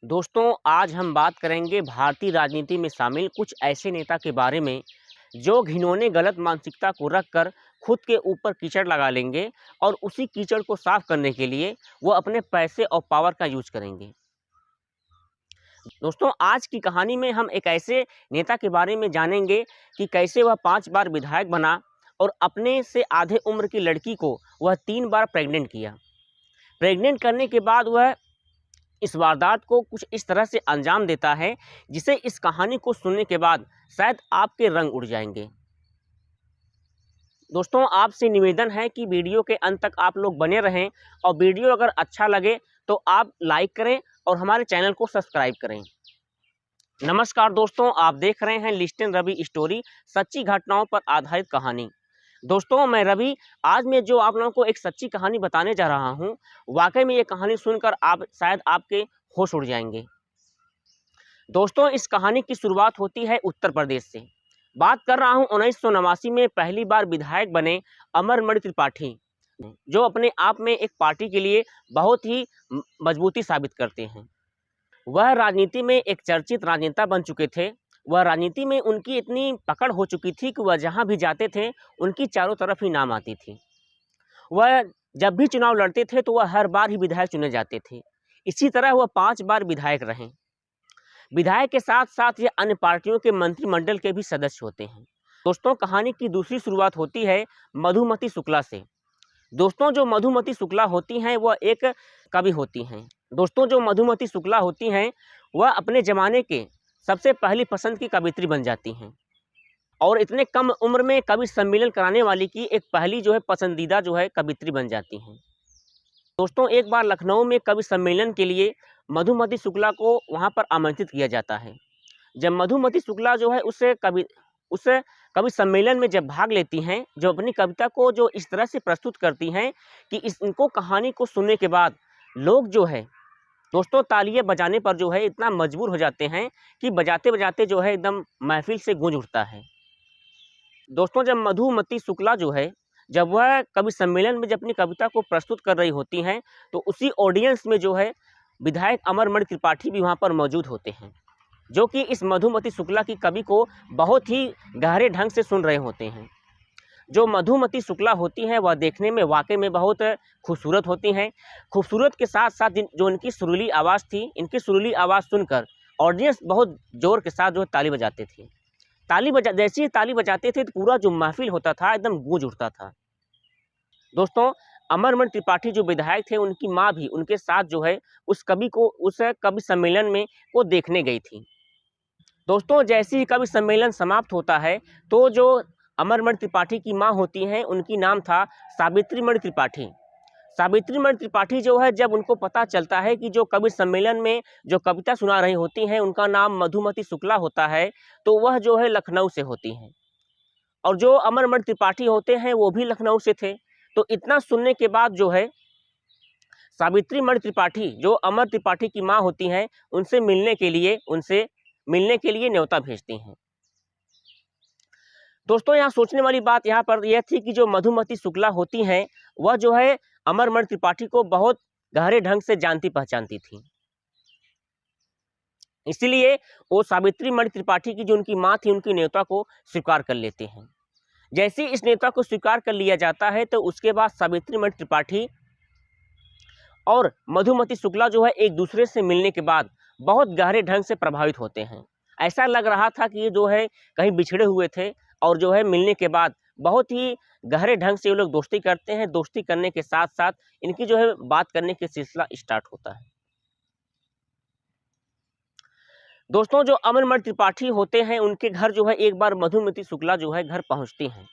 दोस्तों, आज हम बात करेंगे भारतीय राजनीति में शामिल कुछ ऐसे नेता के बारे में जो घिनौने गलत मानसिकता को रखकर खुद के ऊपर कीचड़ लगा लेंगे और उसी कीचड़ को साफ करने के लिए वो अपने पैसे और पावर का यूज करेंगे। दोस्तों, आज की कहानी में हम एक ऐसे नेता के बारे में जानेंगे कि कैसे वह 5 बार विधायक बना और अपने से आधे उम्र की लड़की को वह 3 बार प्रेग्नेंट किया। प्रेग्नेंट करने के बाद वह इस वारदात को कुछ इस तरह से अंजाम देता है जिसे इस कहानी को सुनने के बाद शायद आपके रंग उड़ जाएंगे। दोस्तों, आपसे निवेदन है कि वीडियो के अंत तक आप लोग बने रहें और वीडियो अगर अच्छा लगे तो आप लाइक करें और हमारे चैनल को सब्सक्राइब करें। नमस्कार दोस्तों, आप देख रहे हैं लिस्टन रवि स्टोरी, सच्ची घटनाओं पर आधारित कहानी। दोस्तों, मैं रवि आज मैं जो आप लोगों को एक सच्ची कहानी बताने जा रहा हूं, वाकई में ये कहानी सुनकर आप शायद आपके होश उड़ जाएंगे। दोस्तों, इस कहानी की शुरुआत होती है उत्तर प्रदेश से। बात कर रहा हूं 1989 में पहली बार विधायक बने अमरमणि त्रिपाठी, जो अपने आप में एक पार्टी के लिए बहुत ही मजबूती साबित करते हैं। वह राजनीति में एक चर्चित राजनेता बन चुके थे। वह राजनीति में उनकी इतनी पकड़ हो चुकी थी कि वह जहां भी जाते थे उनकी चारों तरफ ही नाम आती थी। वह जब भी चुनाव लड़ते थे तो वह हर बार ही विधायक चुने जाते थे। इसी तरह वह 5 बार विधायक रहे। विधायक के साथ साथ ये अन्य पार्टियों के मंत्रिमंडल के भी सदस्य होते हैं। दोस्तों, कहानी की दूसरी शुरुआत होती है मधुमती शुक्ला से। दोस्तों, जो मधुमती शुक्ला होती हैं वह एक कवि होती हैं। दोस्तों, जो मधुमती शुक्ला होती हैं वह अपने ज़माने के सबसे पहली पसंद की कवियत्री बन जाती हैं और इतने कम उम्र में कवि सम्मेलन कराने वाली की एक पहली पसंदीदा कवियत्री बन जाती हैं। दोस्तों, एक बार लखनऊ में कवि सम्मेलन के लिए मधुमती शुक्ला को वहाँ पर आमंत्रित किया जाता है। जब मधुमती शुक्ला उस कवि सम्मेलन में जब भाग लेती हैं, जो अपनी कविता को जो इस तरह से प्रस्तुत करती हैं कि इनको कहानी को सुनने के बाद लोग दोस्तों तालियां बजाने पर इतना मजबूर हो जाते हैं कि बजाते बजाते एकदम महफिल से गूंज उठता है। दोस्तों, जब मधुमती शुक्ला जब वह कवि सम्मेलन में जब अपनी कविता को प्रस्तुत कर रही होती हैं तो उसी ऑडियंस में विधायक अमरमणि त्रिपाठी भी वहाँ पर मौजूद होते हैं, जो कि इस मधुमती शुक्ला की कवि को बहुत ही गहरे ढंग से सुन रहे होते हैं। जो मधुमती शुक्ला होती हैं वह देखने में वाकई में बहुत खूबसूरत होती हैं। खूबसूरत के साथ साथ जो इनकी सुरीली आवाज़ थी, इनकी सुरीली आवाज़ सुनकर ऑडियंस बहुत ज़ोर के साथ ताली बजाते थे। जैसे ही ताली बजाते थे तो पूरा जो महफिल होता था एकदम गूंज उठता था। दोस्तों, अमरमणि त्रिपाठी जो विधायक थे उनकी माँ भी उनके साथ उस कवि सम्मेलन में को देखने गई थी। दोस्तों, जैसे ही कवि सम्मेलन समाप्त होता है तो जो अमरमणि त्रिपाठी की माँ होती हैं उनकी नाम था सावित्रीमणि त्रिपाठी। सावित्रीमणि त्रिपाठी जब उनको पता चलता है कि जो कवि सम्मेलन में जो कविता सुना रही होती हैं उनका नाम मधुमती शुक्ला होता है, तो वह लखनऊ से होती हैं और जो अमरमणि त्रिपाठी होते हैं वो भी लखनऊ से थे। तो इतना सुनने के बाद सावित्रीमणि त्रिपाठी जो अमर त्रिपाठी की माँ होती हैं उनसे मिलने के लिए न्योता भेजती हैं। दोस्तों, यहाँ सोचने वाली बात यहाँ पर यह थी कि जो मधुमती शुक्ला होती हैं वह अमरमणि त्रिपाठी को बहुत गहरे ढंग से जानती पहचानती थी। इसीलिए वो सावित्रीमणि त्रिपाठी की जो उनकी माँ थी उनकी न्योता को स्वीकार कर लेते हैं। जैसे इस नेता को स्वीकार कर लिया जाता है तो उसके बाद सावित्रीमणि त्रिपाठी और मधुमती शुक्ला एक दूसरे से मिलने के बाद बहुत गहरे ढंग से प्रभावित होते हैं। ऐसा लग रहा था कि ये कहीं बिछड़े हुए थे और मिलने के बाद बहुत ही गहरे ढंग से ये लोग दोस्ती करते हैं। दोस्ती करने के साथ साथ इनकी बात करने के सिलसिला स्टार्ट होता है। दोस्तों, जो अमरमणि त्रिपाठी होते हैं उनके घर एक बार मधुमती शुक्ला घर पहुंचती हैं।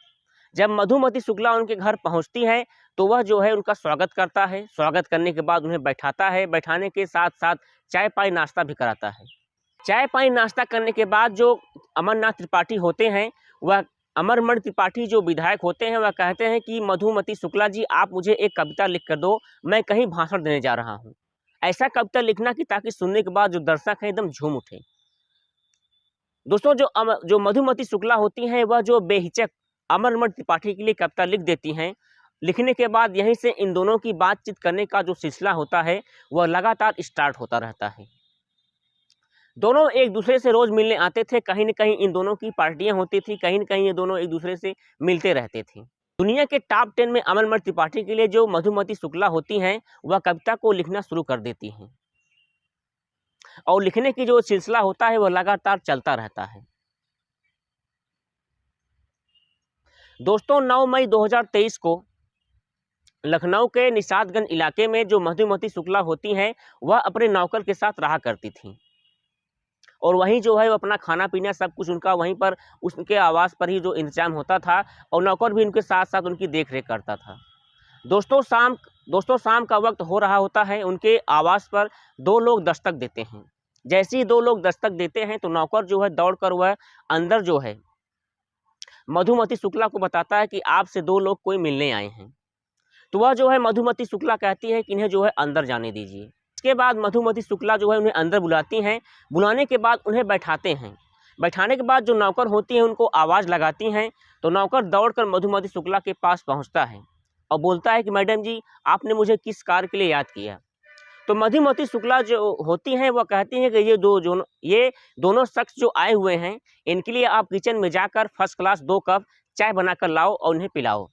जब मधुमती शुक्ला उनके घर पहुंचती है तो वह उनका स्वागत करता है। स्वागत करने के बाद उन्हें बैठाता है। बैठाने के साथ साथ चाय पानी नाश्ता भी कराता है। चाय पानी नाश्ता करने के बाद जो अमरनाथ त्रिपाठी होते हैं वह अमरमणि त्रिपाठी जो विधायक होते हैं वह कहते हैं कि मधुमती शुक्ला जी, आप मुझे एक कविता लिख कर दो, मैं कहीं भाषण देने जा रहा हूँ। ऐसा कविता लिखना कि ताकि सुनने के बाद जो दर्शक हैं एकदम झूम उठे। दोस्तों, जो मधुमती शुक्ला होती हैं वह बेहिचक अमरमणि त्रिपाठी के लिए कविता लिख देती हैं। लिखने के बाद यहीं से इन दोनों की बातचीत करने का जो सिलसिला होता है वह लगातार स्टार्ट होता रहता है। दोनों एक दूसरे से रोज मिलने आते थे, कहीं न कहीं इन दोनों की पार्टियां होती थी, कहीं न कहीं ये दोनों एक दूसरे से मिलते रहते थे। दुनिया के टॉप 10 में अमरमणि त्रिपाठी के लिए जो मधुमती शुक्ला होती हैं, वह कविता को लिखना शुरू कर देती हैं और लिखने की जो सिलसिला होता है वह लगातार चलता रहता है। दोस्तों 9 मई 2023 को लखनऊ के निषादगंज इलाके में जो मधुमती शुक्ला होती हैं, वह अपने नौकर के साथ रहा करती थीं और वहीं जो है वो अपना खाना पीना सब कुछ उनका वहीं पर उसके आवास पर ही जो इंतजाम होता था और नौकर भी उनके साथ साथ उनकी देख रेख करता था। दोस्तों शाम का वक्त हो रहा होता है, उनके आवास पर दो लोग दस्तक देते हैं। जैसे ही दो लोग दस्तक देते हैं तो नौकर जो है दौड़कर वह अंदर जो है मधुमती शुक्ला को बताता है कि आपसे दो लोग कोई मिलने आए हैं। तो वह जो है मधुमती शुक्ला कहती है कि इन्हें जो है अंदर जाने दीजिए। इसके बाद मधुमती शुक्ला जो है उन्हें अंदर बुलाती हैं। बुलाने के बाद उन्हें बैठाते हैं। बैठाने के बाद जो नौकर होती हैं उनको आवाज़ लगाती हैं, तो नौकर दौड़कर मधुमती शुक्ला के पास पहुंचता है और बोलता है कि मैडम जी, आपने मुझे किस कार्य के लिए याद किया। तो मधुमती शुक्ला जो होती हैं वह कहती हैं कि ये दोनों शख्स जो आए हुए हैं, इनके लिए आप किचन में जाकर फर्स्ट क्लास 2 कप चाय बनाकर लाओ और उन्हें पिलाओ।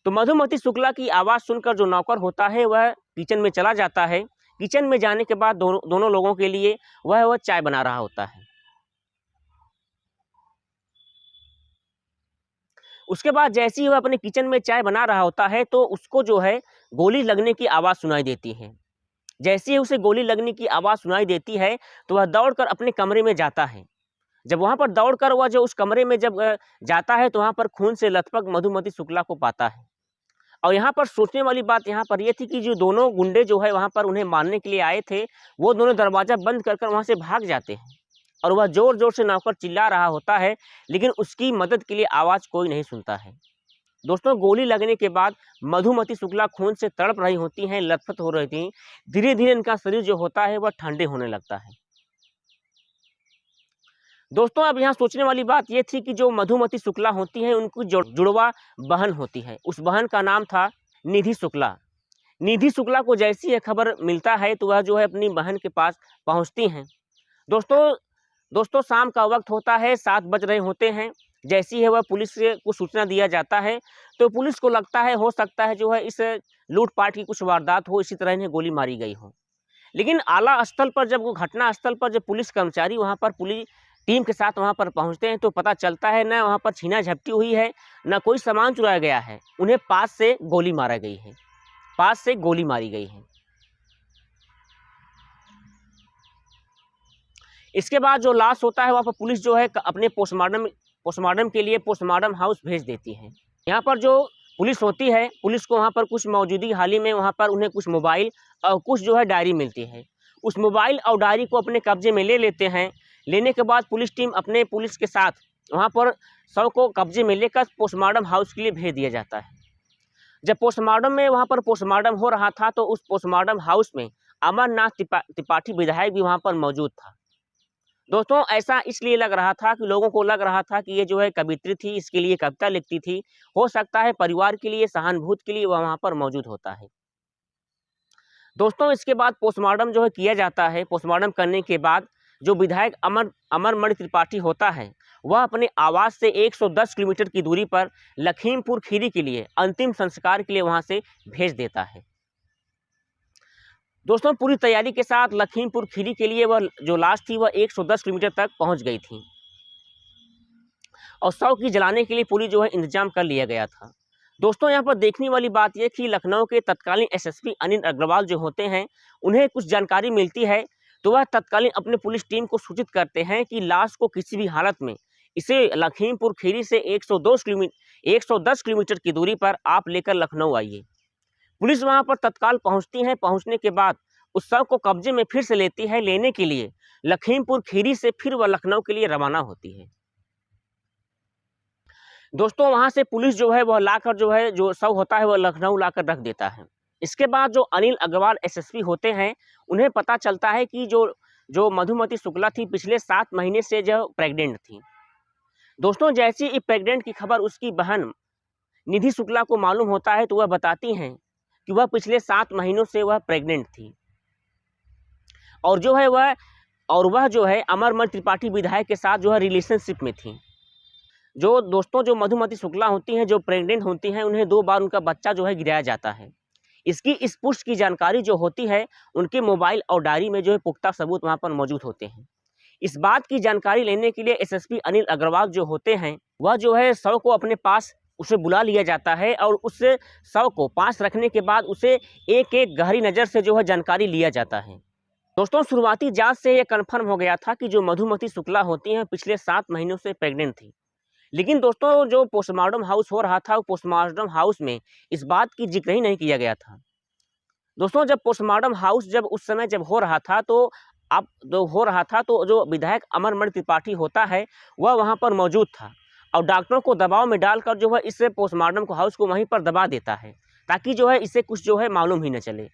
तो मधुमती शुक्ला की आवाज़ सुनकर जो नौकर होता है वह किचन में चला जाता है। किचन में जाने के बाद दोनों लोगों के लिए वह चाय बना रहा होता है। उसके बाद जैसे ही वह अपने किचन में चाय बना रहा होता है तो उसको जो है गोली लगने की आवाज़ सुनाई देती है। जैसे ही उसे गोली लगने की आवाज़ सुनाई देती है तो वह दौड़कर अपने कमरे में जाता है। जब वहाँ पर दौड़कर वह जो उस कमरे में जब जाता है तो वहाँ पर खून से लथपथ मधुमती शुक्ला को पाता है। और यहाँ पर सोचने वाली बात यहाँ पर ये थी कि जो दोनों गुंडे जो है वहाँ पर उन्हें मारने के लिए आए थे, वो दोनों दरवाज़ा बंद कर वहाँ से भाग जाते हैं और वह ज़ोर-ज़ोर से नौकर चिल्ला रहा होता है, लेकिन उसकी मदद के लिए आवाज़ कोई नहीं सुनता है। दोस्तों गोली लगने के बाद मधुमती शुक्ला खून से तड़प रही होती हैं, लथपथ हो रही थीं। धीरे-धीरे इनका शरीर जो होता है वह ठंडे होने लगता है। दोस्तों अब यहाँ सोचने वाली बात ये थी कि जो मधुमती शुक्ला होती हैं उनकी जुड़वा बहन होती है। उस बहन का नाम था निधि शुक्ला। निधि शुक्ला को जैसी यह खबर मिलता है तो वह जो है अपनी बहन के पास पहुँचती हैं। दोस्तों शाम का वक्त होता है, 7 बज रहे होते हैं। जैसी है वह पुलिस को सूचना दिया जाता है तो पुलिस को लगता है हो सकता है जो है इस लूटपाट की कुछ वारदात हो, इसी तरह इन्हें गोली मारी गई हो। लेकिन आला स्थल पर जब वो घटना स्थल पर जब पुलिस कर्मचारी वहाँ पर पुलिस टीम के साथ वहाँ पर पहुँचते हैं तो पता चलता है न वहाँ पर छीना झपटी हुई है, न कोई सामान चुराया गया है। उन्हें पास से गोली मारा गई है, पास से गोली मारी गई है। इसके बाद जो लाश होता है वहाँ पर पुलिस जो है अपने पोस्टमार्टम के लिए पोस्टमार्टम हाउस भेज देती है। यहाँ पर जो पुलिस होती है, पुलिस को वहाँ पर कुछ मौजूदगी हाल ही में वहाँ पर उन्हें कुछ मोबाइल और कुछ जो है डायरी मिलती है। उस मोबाइल और डायरी को अपने कब्जे में ले लेते हैं। लेने के बाद पुलिस टीम अपने पुलिस के साथ वहाँ पर शव को कब्जे में लेकर पोस्टमार्टम हाउस के लिए भेज दिया जाता है। जब पोस्टमार्टम में वहाँ पर पोस्टमार्टम हो रहा था तो उस पोस्टमार्टम हाउस में अमरनाथ त्रिपाठी विधायक भी वहाँ पर मौजूद था। दोस्तों ऐसा इसलिए लग रहा था कि लोगों को लग रहा था कि ये जो है कवियत्री थी, इसके लिए कविता लिखती थी। हो सकता है परिवार के लिए सहानुभूति के लिए वह वहाँ पर मौजूद होता है। दोस्तों इसके बाद पोस्टमार्टम जो है किया जाता है। पोस्टमार्टम करने के बाद जो विधायक अमरमणि त्रिपाठी होता है वह अपने आवास से 110 किलोमीटर की दूरी पर लखीमपुर खीरी के लिए अंतिम संस्कार के लिए वहाँ से भेज देता है। दोस्तों पूरी तैयारी के साथ लखीमपुर खीरी के लिए वह जो लाश थी वह 110 किलोमीटर तक पहुंच गई थी और शव की जलाने के लिए पूरी जो है इंतजाम कर लिया गया था। दोस्तों यहाँ पर देखने वाली बात यह कि लखनऊ के तत्कालीन एसएसपी अनिल अग्रवाल जो होते हैं उन्हें कुछ जानकारी मिलती है तो वह तत्कालीन अपने पुलिस टीम को सूचित करते हैं कि लाश को किसी भी हालत में इसे लखीमपुर खीरी से 110 किलोमीटर की दूरी पर आप लेकर लखनऊ आइए। पुलिस वहां पर तत्काल पहुंचती है। पहुंचने के बाद उस शव को कब्जे में फिर से लेती है। लेने के लिए लखीमपुर खीरी से फिर वह लखनऊ के लिए रवाना होती है। दोस्तों वहां से पुलिस जो है वह लाकर जो है जो शव होता है वह लखनऊ लाकर रख देता है। इसके बाद जो अनिल अग्रवाल एसएसपी होते हैं उन्हें पता चलता है कि जो मधुमती शुक्ला थी पिछले 7 महीने से जो प्रेग्नेंट थी। दोस्तों जैसी ही प्रेग्नेंट की खबर उसकी बहन निधि शुक्ला को मालूम होता है तो वह बताती हैं कि वह पिछले 7 महीनों से वह प्रेग्नेंट थी और जो है वह और वह जो है अमरमल त्रिपाठी विधायक के साथ जो है रिलेशनशिप में थी। जो दोस्तों जो मधुमती शुक्ला होती हैं, जो प्रेग्नेंट होती हैं, उन्हें 2 बार उनका बच्चा जो है गिराया जाता है। इसकी इस पुष्ट की जानकारी जो होती है, उनके मोबाइल और डायरी में जो है पुख्ता सबूत वहाँ पर मौजूद होते हैं। इस बात की जानकारी लेने के लिए एसएसपी अनिल अग्रवाल जो होते हैं, वह जो है शव को अपने पास उसे बुला लिया जाता है और उस शव को पास रखने के बाद उसे एक-एक गहरी नज़र से जो है जानकारी लिया जाता है। दोस्तों शुरुआती जाँच से ये कन्फर्म हो गया था कि जो मधुमती शुक्ला होती हैं पिछले 7 महीनों से प्रेग्नेंट थी। लेकिन दोस्तों जो पोस्टमार्टम हाउस हो रहा था, वो पोस्टमार्टम हाउस में इस बात की जिक्र ही नहीं किया गया था। दोस्तों जब पोस्टमार्टम हाउस जब उस समय जब हो रहा था तो जो विधायक अमरमल त्रिपाठी होता है, वह वहाँ पर मौजूद था और डॉक्टरों को दबाव में डालकर जो है इस पोस्टमार्टम को हाउस को वहीं पर दबा देता है, ताकि जो है इसे कुछ जो है मालूम ही न चले।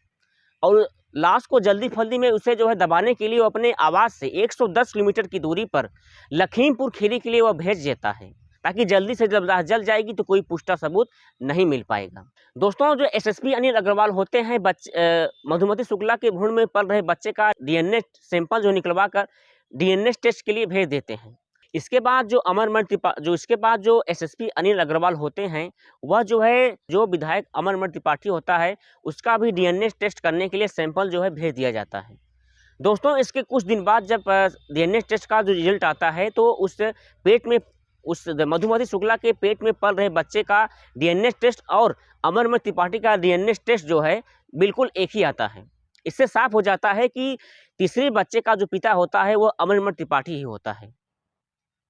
और लाश को जल्दी-फल्दी में उसे जो है दबाने के लिए वो अपने आवास से 110 किलोमीटर की दूरी पर लखीमपुर खीरी के लिए वह भेज देता है, ताकि जल्दी से जब लाश जल जाएगी तो कोई पुख्ता सबूत नहीं मिल पाएगा। दोस्तों जो एसएसपी अनिल अग्रवाल होते हैं, मधुमती शुक्ला के भ्रूण में पल रहे बच्चे का डीएनए सैंपल जो निकलवा कर डीएनए टेस्ट के लिए भेज देते हैं। इसके बाद जो एसएसपी अनिल अग्रवाल होते हैं, वह जो है जो विधायक अमरमल त्रिपाठी होता है, उसका भी डीएनए टेस्ट करने के लिए सैंपल जो है भेज दिया जाता है। दोस्तों इसके कुछ दिन बाद जब डीएनए टेस्ट का जो रिजल्ट आता है, तो उस मधुमती शुक्ला के पेट में पल रहे बच्चे का डीएनए टेस्ट और अमरमल त्रिपाठी का डीएनए टेस्ट जो है बिल्कुल एक ही आता है। इससे साफ हो जाता है कि तीसरे बच्चे का जो पिता होता है वो अमरमल त्रिपाठी ही होता है।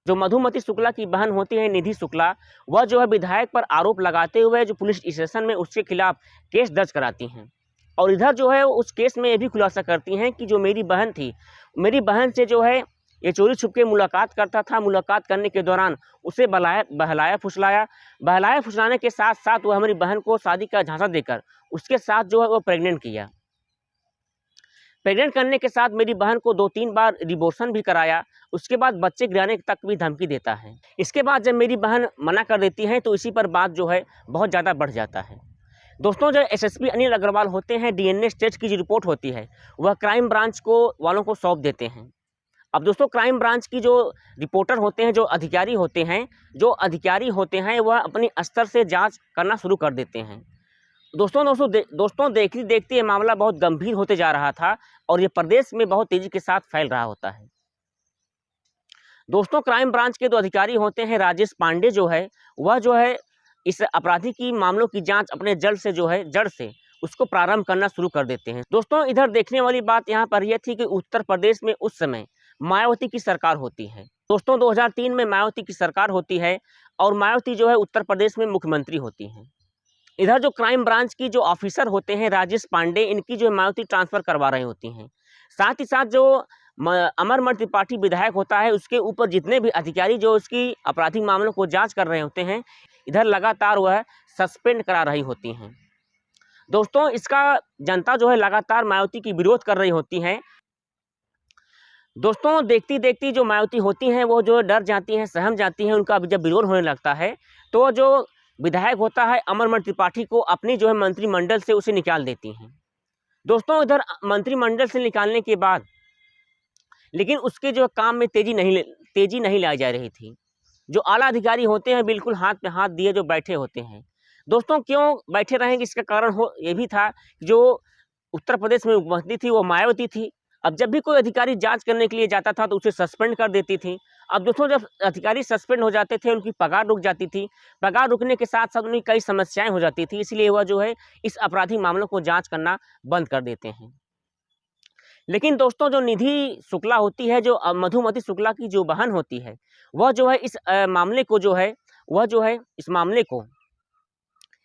जो मधुमती शुक्ला की बहन होती है निधि शुक्ला, वह जो है विधायक पर आरोप लगाते हुए जो पुलिस स्टेशन में उसके खिलाफ केस दर्ज कराती हैं और इधर जो है उस केस में ये भी खुलासा करती हैं कि जो मेरी बहन थी, मेरी बहन से जो है ये चोरी छुप के मुलाकात करता था। मुलाकात करने के दौरान उसे बहलाया फुसलाने के साथ साथ वह हमारी बहन को शादी का झांसा देकर उसके साथ जो है वो प्रेग्नेंट किया। प्रेग्नेंट करने के साथ मेरी बहन को 2-3 बार रिबोर्सन भी कराया। उसके बाद बच्चे गिराने तक भी धमकी देता है। इसके बाद जब मेरी बहन मना कर देती है तो इसी पर बात जो है बहुत ज़्यादा बढ़ जाता है। दोस्तों जो एसएसपी अनिल अग्रवाल होते हैं, डीएनए टेस्ट की जो रिपोर्ट होती है वह क्राइम ब्रांच वालों को सौंप देते हैं। अब दोस्तों क्राइम ब्रांच की जो रिपोर्टर होते हैं, जो अधिकारी होते हैं वह अपनी स्तर से जाँच करना शुरू कर देते हैं। दोस्तों देखते देखते ये मामला बहुत गंभीर होते जा रहा था और ये प्रदेश में बहुत तेजी के साथ फैल रहा होता है। दोस्तों क्राइम ब्रांच के जो अधिकारी होते हैं राजेश पांडे वह जो है इस आपराधिक की मामलों की जांच अपने जड़ से उसको प्रारंभ करना शुरू कर देते हैं। दोस्तों इधर देखने वाली बात यहाँ पर यह थी कि उत्तर प्रदेश में उस समय मायावती की सरकार होती है। दोस्तों 2003 में मायावती की सरकार होती है और मायावती जो है उत्तर प्रदेश में मुख्यमंत्री होती हैं। इधर जो क्राइम ब्रांच की जो ऑफिसर होते हैं राजेश पांडे, इनकी जो मायावती ट्रांसफ़र करवा रही होती हैं। साथ ही साथ जो अमरमल त्रिपाठी विधायक होता है, उसके ऊपर जितने भी अधिकारी जो उसकी आपराधिक मामलों को जांच कर रहे होते हैं, इधर लगातार वह सस्पेंड करा रही होती हैं। दोस्तों इसका जनता जो है लगातार मायावती की विरोध कर रही होती है। दोस्तों देखती देखती जो मायावती होती हैं वो जो डर जाती हैं, सहम जाती हैं। उनका जब विरोध होने लगता है तो जो विधायक होता है अमरमल त्रिपाठी को अपनी जो है मंत्रिमंडल से उसे निकाल देती हैं। दोस्तों इधर मंत्रिमंडल से निकालने के बाद लेकिन उसके जो काम में तेजी नहीं लाई जा रही थी। जो आला अधिकारी होते हैं बिल्कुल हाथ पे हाथ दिए जो बैठे होते हैं। दोस्तों क्यों बैठे रहेंगे, इसका कारण ये भी था जो उत्तर प्रदेश में मुख्यमंत्री थी वो मायावती थी। अब जब भी कोई अधिकारी जांच करने के लिए जाता था तो उसे सस्पेंड कर देती थी। अब दोस्तों जब अधिकारी सस्पेंड हो जाते थे, उनकी पगार रुक जाती थी। पगार रुकने के साथ साथ उनकी कई समस्याएं हो जाती थी, इसलिए वह जो है इस आपराधिक मामलों को जांच करना बंद कर देते हैं। लेकिन दोस्तों जो निधि शुक्ला होती है, जो मधुमती शुक्ला की जो बहन होती है, वह जो है इस मामले को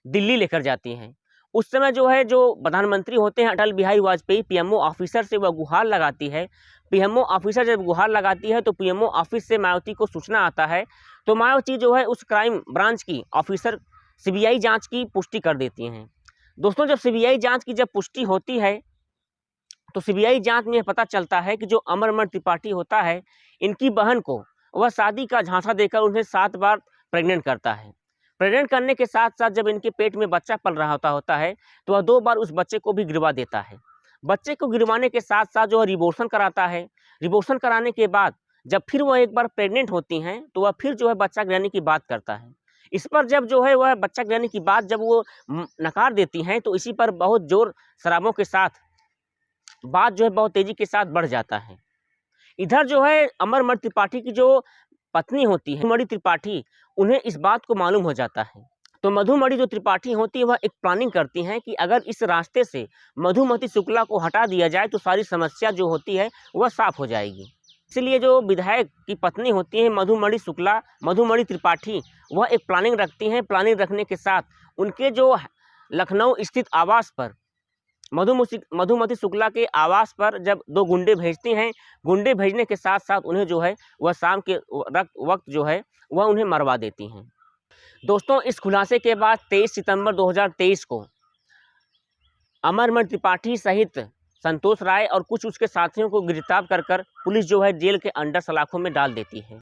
दिल्ली लेकर जाती हैं। उस समय जो प्रधानमंत्री होते हैं अटल बिहारी वाजपेयी, पीएमओ ऑफिसर से वह गुहार लगाती है। पीएमओ ऑफिसर जब गुहार लगाती है तो पीएमओ ऑफिस से मायावती को सूचना आता है, तो मायावती जो है उस क्राइम ब्रांच की ऑफिसर सीबीआई जांच की पुष्टि कर देती हैं। दोस्तों जब सीबीआई जांच की पुष्टि होती है तो सीबीआई जांच में पता चलता है कि जो अमरमल त्रिपाठी होता है, इनकी बहन को वह शादी का झांसा देकर उन्हें 7 बार प्रेग्नेंट करता है। प्रेग्नेंट करने के साथ साथ जब इनके पेट में बच्चा पल रहा होता है तो वह 2 बार उस बच्चे को भी गिरवा देता है। बच्चे को गिरवाने के साथ साथ जो रिबोर्सन कराता है। रिबोशन कराने के बाद जब फिर वह एक बार प्रेग्नेंट होती हैं तो वह फिर जो है बच्चा गिराने की बात करता है। इस पर जब जो है वह बच्चा गिराने की बात जब वो नकार देती हैं तो इसी पर बहुत जोर शराबों के साथ बात जो है बहुत तेजी के साथ बढ़ जाता है। इधर जो है अमरमणि त्रिपाठी की जो पत्नी होती है मणि त्रिपाठी, उन्हें इस बात को मालूम हो जाता है। तो मधुमणि जो त्रिपाठी होती है वह एक प्लानिंग करती हैं कि अगर इस रास्ते से मधुमती शुक्ला को हटा दिया जाए तो सारी समस्या जो होती है वह साफ हो जाएगी। इसलिए जो विधायक की पत्नी होती है मधुमणि शुक्ला, मधुमणि त्रिपाठी, वह एक प्लानिंग रखती हैं। प्लानिंग रखने के साथ उनके जो लखनऊ स्थित आवास पर मधुमती शुक्ला के आवास पर जब 2 गुंडे भेजते हैं, गुंडे भेजने के साथ साथ उन्हें जो है वह शाम के वक्त जो है वह उन्हें मरवा देती हैं। दोस्तों, इस खुलासे के बाद 23 सितंबर 2023 को अमरमणि त्रिपाठी सहित संतोष राय और कुछ उसके साथियों को गिरफ्तार कर पुलिस जो है जेल के अंदर सलाखों में डाल देती है।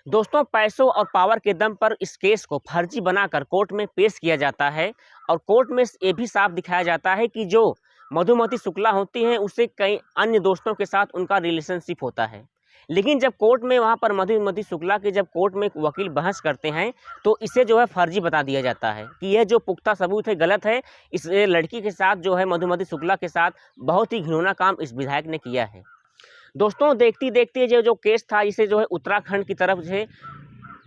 दोस्तों, पैसों और पावर के दम पर इस केस को फर्जी बनाकर कोर्ट में पेश किया जाता है और कोर्ट में ये भी साफ दिखाया जाता है कि जो मधुमती शुक्ला होती हैं उससे कई अन्य दोस्तों के साथ उनका रिलेशनशिप होता है। लेकिन जब कोर्ट में वहाँ पर मधुमती शुक्ला के जब कोर्ट में वकील बहस करते हैं तो इसे जो है फर्जी बता दिया जाता है कि यह जो पुख्ता सबूत है गलत है। इस लड़की के साथ जो है मधुमती शुक्ला के साथ बहुत ही घिनौना काम इस विधायक ने किया है। दोस्तों, देखते देखते जो केस था इसे जो है उत्तराखंड की तरफ से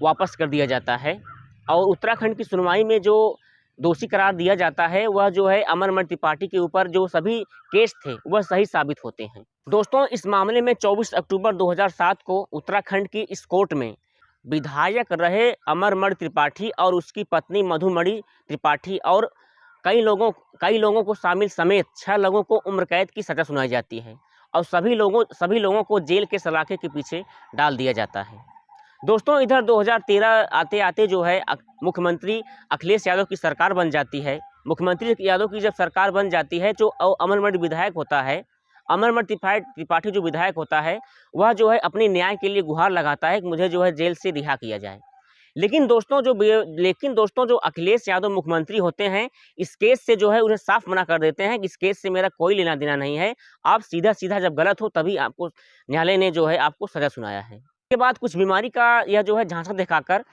वापस कर दिया जाता है और उत्तराखंड की सुनवाई में जो दोषी करार दिया जाता है वह जो है अमरमणि त्रिपाठी के ऊपर जो सभी केस थे वह सही साबित होते हैं। दोस्तों, इस मामले में 24 अक्टूबर 2007 को उत्तराखंड की इस कोर्ट में विधायक रहे अमरमणि त्रिपाठी और उसकी पत्नी मधुमणि त्रिपाठी और कई लोगों को शामिल समेत 6 लोगों को उम्र कैद की सज़ा सुनाई जाती है और सभी लोगों को जेल के सलाखे के पीछे डाल दिया जाता है। दोस्तों, इधर 2013 आते आते जो है मुख्यमंत्री अखिलेश यादव की सरकार बन जाती है। मुख्यमंत्री यादव की जब सरकार बन जाती है जो अमरमणि विधायक होता है, अमरमणि त्रिपाठी जो विधायक होता है वह जो है अपनी न्याय के लिए गुहार लगाता है कि मुझे जो है जेल से रिहा किया जाए। लेकिन दोस्तों जो अखिलेश यादव मुख्यमंत्री होते हैं इस केस से जो है उन्हें साफ मना कर देते हैं कि इस केस से मेरा कोई लेना देना नहीं है। आप सीधा जब गलत हो तभी आपको न्यायालय ने जो है आपको सज़ा सुनाया है। के बाद कुछ बीमारी का यह जो है झांसा दिखाकर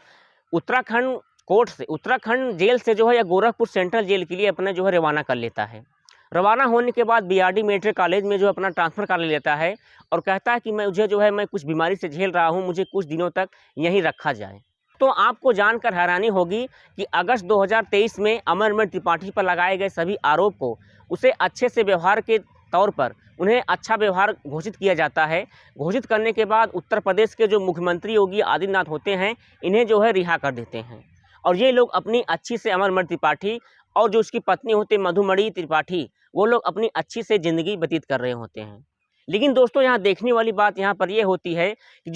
उत्तराखंड जेल से जो है या गोरखपुर सेंट्रल जेल के लिए अपना जो है रवाना कर लेता है। रवाना होने के बाद बीआरडी मेडिकल कॉलेज में जो अपना ट्रांसफ़र कर लेता है और कहता है कि मैं कुछ बीमारी से झेल रहा हूँ, मुझे कुछ दिनों तक यहीं रखा जाए। तो आपको जानकर हैरानी होगी कि अगस्त 2023 में अमरमणि त्रिपाठी पर लगाए गए सभी आरोप को उसे अच्छे से व्यवहार के तौर पर उन्हें अच्छा व्यवहार घोषित किया जाता है। घोषित करने के बाद उत्तर प्रदेश के जो मुख्यमंत्री योगी आदित्यनाथ होते हैं इन्हें जो है रिहा कर देते हैं और ये लोग अपनी अच्छी से अमरमणि त्रिपाठी और जो उसकी पत्नी होती है मधुमणि त्रिपाठी वो लोग अपनी अच्छी से ज़िंदगी व्यतीत कर रहे होते हैं। लेकिन दोस्तों, यहाँ देखने वाली बात यहाँ पर यह होती है कि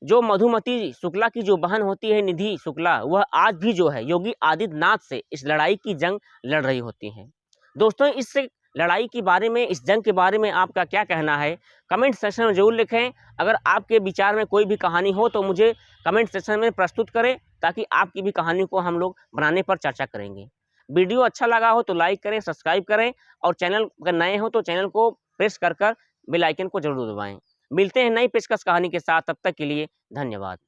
जो मधुमती शुक्ला की जो बहन होती है निधि शुक्ला, वह आज भी जो है योगी आदित्यनाथ से इस लड़ाई की जंग लड़ रही होती हैं। दोस्तों, इस लड़ाई के बारे में, इस जंग के बारे में आपका क्या कहना है कमेंट सेक्शन में ज़रूर लिखें। अगर आपके विचार में कोई भी कहानी हो तो मुझे कमेंट सेक्शन में प्रस्तुत करें ताकि आपकी भी कहानी को हम लोग बनाने पर चर्चा करेंगे। वीडियो अच्छा लगा हो तो लाइक करें, सब्सक्राइब करें और चैनल अगर नए हो तो चैनल को प्रेस कर बेल आइकन को जरूर दबाएं। मिलते हैं नई पेशकश कहानी के साथ, तब तक के लिए धन्यवाद।